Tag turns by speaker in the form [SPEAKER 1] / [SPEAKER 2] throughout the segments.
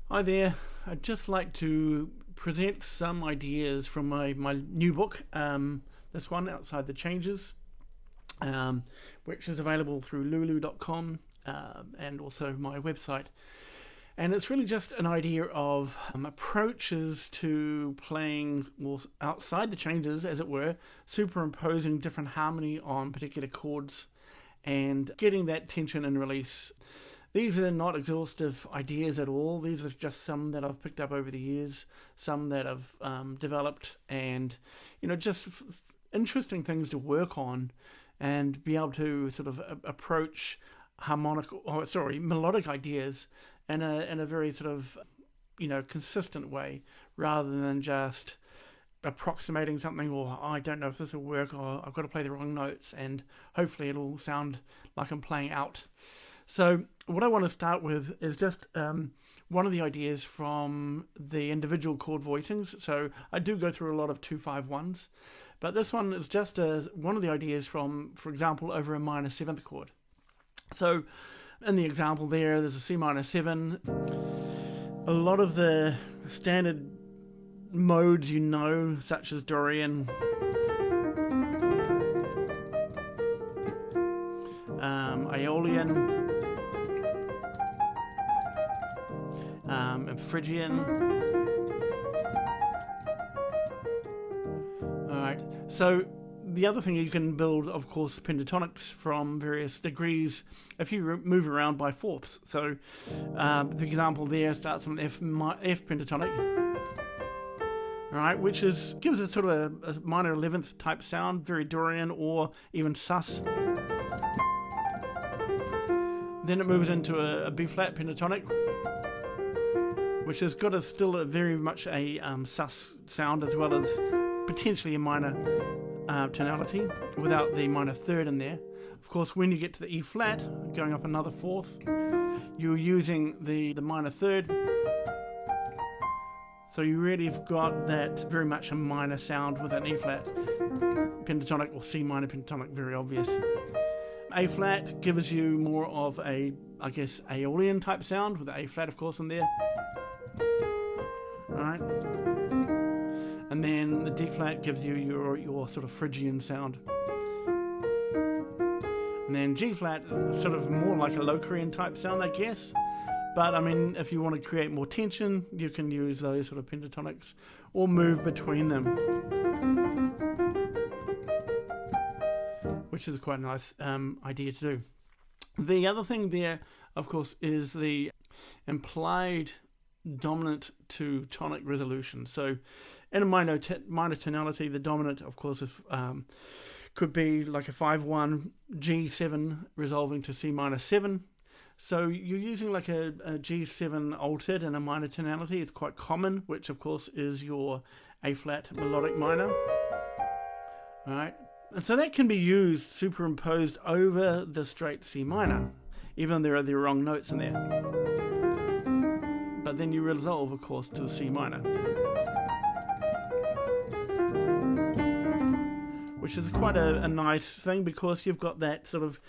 [SPEAKER 1] Hi there. I'd just like to present some ideas from my new book, this one, Outside the Changes, which is available through lulu.com and also my website. And it's really just an idea of approaches to playing outside the changes, as it were, superimposing different harmony on particular chords and getting that tension and release. These are not exhaustive ideas at all. These are just some that I've picked up over the years, some that I've developed, and just interesting things to work on and be able to sort of approach melodic ideas in a very sort of consistent way, rather than just approximating something, or I don't know if this will work, or I've got to play the wrong notes and hopefully it'll sound like I'm playing out. So what I want to start with is just one of the ideas from the individual chord voicings. So I do go through a lot of 2-5-1s, but this one is just one of the ideas from, for example, over a minor 7th chord. So in the example there's a C minor 7. A lot of the standard modes such as Dorian, Aeolian, and Phrygian. Alright, so the other thing, you can build, of course, pentatonics from various degrees if you move around by fourths. So the example there starts from F pentatonic, right, which gives it sort of a minor 11th type sound, very Dorian or even sus. Then it moves into a B flat pentatonic, which has got still very much a sus sound, as well as potentially a minor tonality without the minor third in there. Of course, when you get to the E flat, going up another fourth, you're using the minor third. So you really have got that very much a minor sound with an E flat pentatonic or C minor pentatonic, very obvious. A flat gives you more of a, I guess, Aeolian type sound with the A flat, of course, in there. Alright. And then the D flat gives you your sort of Phrygian sound. And then G flat, sort of more like a Locrian type sound, I guess. But I mean, if you want to create more tension, you can use those sort of pentatonics or move between them, which is quite a nice idea to do. The other thing there, of course, is the implied dominant to tonic resolution. So in a minor tonality, the dominant, of course, could be like a 5-1 G7 resolving to C minor 7. So you're using like a G7 altered in a minor tonality. It's quite common, which of course is your A flat melodic minor. All right. And so that can be used superimposed over the straight C minor, even though there are the wrong notes in there. But then you resolve, of course, to the C minor, which is quite a nice thing, because you've got that sort of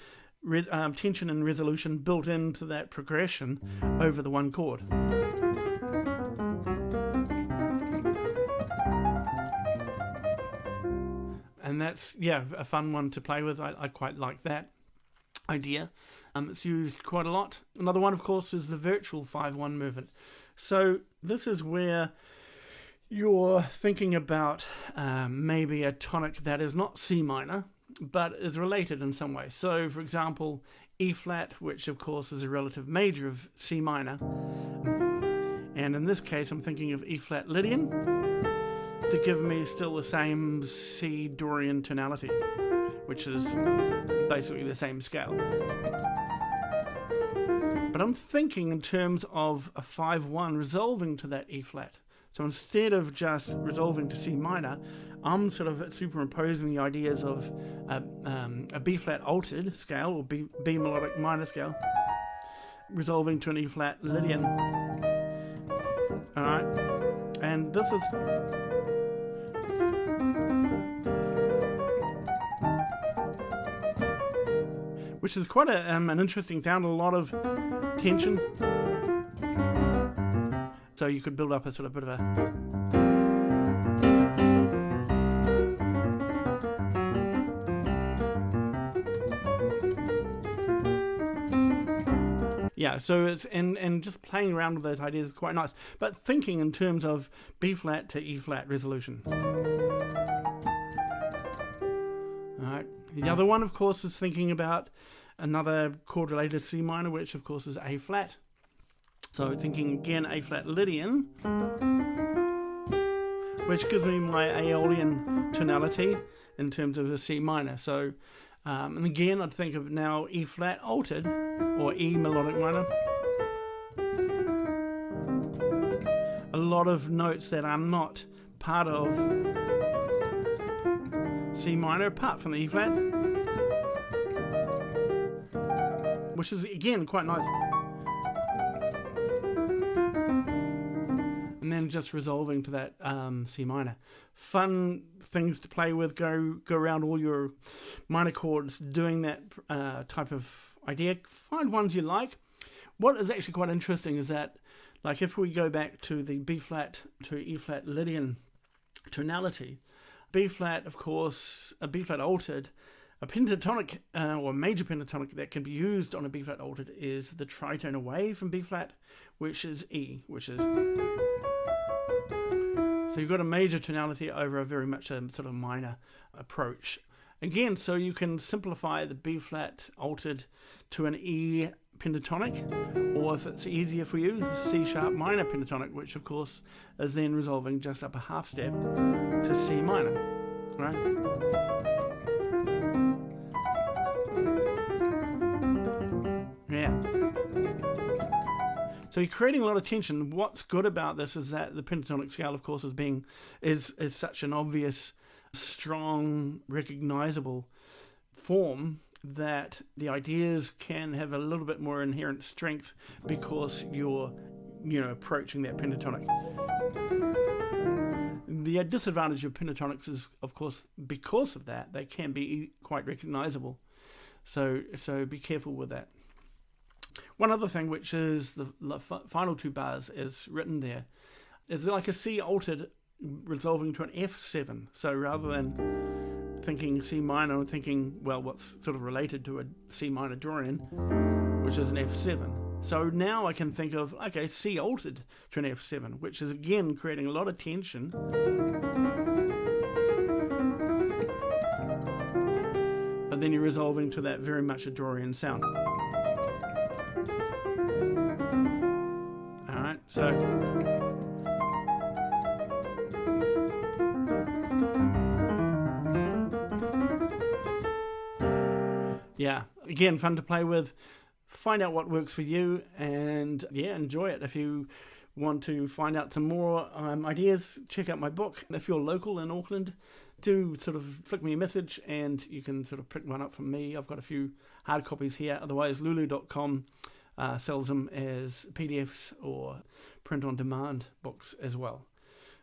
[SPEAKER 1] tension and resolution built into that progression over the one chord. And that's, a fun one to play with. I quite like that idea. It's used quite a lot. Another one, of course, is the virtual 5-1 movement. So this is where you're thinking about maybe a tonic that is not C minor, but is related in some way. So, for example, E flat, which of course is a relative major of C minor. And in this case, I'm thinking of E flat Lydian to give me still the same C Dorian tonality, which is basically the same scale. But I'm thinking in terms of a 5-1 resolving to that E flat. So instead of just resolving to C minor, I'm sort of superimposing the ideas of a B flat altered scale, or B melodic minor scale, resolving to an E flat Lydian. Alright, and this is which is quite an interesting sound, a lot of tension. So you could build up a sort of bit of a... Yeah, so it's and just playing around with those ideas is quite nice. But thinking in terms of B flat to E flat resolution. Alright. The other one, of course, is thinking about another chord related to C minor, which of course is A flat. So thinking again A flat Lydian, which gives me my Aeolian tonality in terms of a C minor. So and again, I'd think of now E flat altered, or E melodic minor. A lot of notes that are not part of C minor, apart from the E flat, which is again quite nice. And then just resolving to that C minor. Fun things to play with. Go around all your minor chords doing that type of idea. Find ones you like. What is actually quite interesting is that, like, if we go back to the B flat to E flat Lydian tonality, B flat, of course, a B flat altered, a pentatonic or major pentatonic that can be used on a B flat altered is the tritone away from B flat, which is E, which is... So you've got a major tonality over a very much a sort of minor approach. Again, so you can simplify the B flat altered to an E pentatonic, or if it's easier for you, C sharp minor pentatonic, which of course is then resolving just up a half step to C minor, right? Yeah. So you're creating a lot of tension. What's good about this is that the pentatonic scale, of course, is such an obvious, strong, recognizable form that the ideas can have a little bit more inherent strength because you're, approaching that pentatonic. The disadvantage of pentatonics is, of course, because of that, they can be quite recognizable. So be careful with that. One other thing, which is the final two bars is written there, is like a C altered resolving to an F7. So rather than thinking C minor, I'm thinking, well, what's sort of related to a C minor Dorian, which is an F7. So now I can think of, okay, C altered to an F7, which is again creating a lot of tension. But then you're resolving to that very much a Dorian sound. Alright, so yeah, again, fun to play with. Find out what works for you, and yeah, enjoy it. If you want to find out some more ideas, check out my book. And if you're local in Auckland, do sort of flick me a message and you can sort of pick one up from me. I've got a few hard copies here. Otherwise, lulu.com sells them as PDFs or print-on-demand books as well.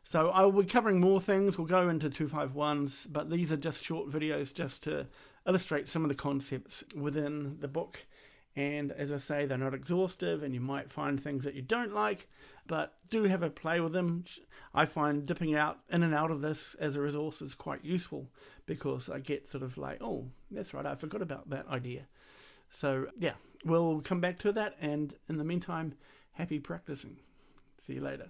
[SPEAKER 1] So I will be covering more things. We'll go into 251s, but these are just short videos just to illustrate some of the concepts within the book. And as I say, they're not exhaustive, and you might find things that you don't like, but do have a play with them. I find dipping out in and out of this as a resource is quite useful, because I get sort of like, oh, that's right, I forgot about that idea. So yeah, we'll come back to that, and in the meantime, happy practicing. See you later.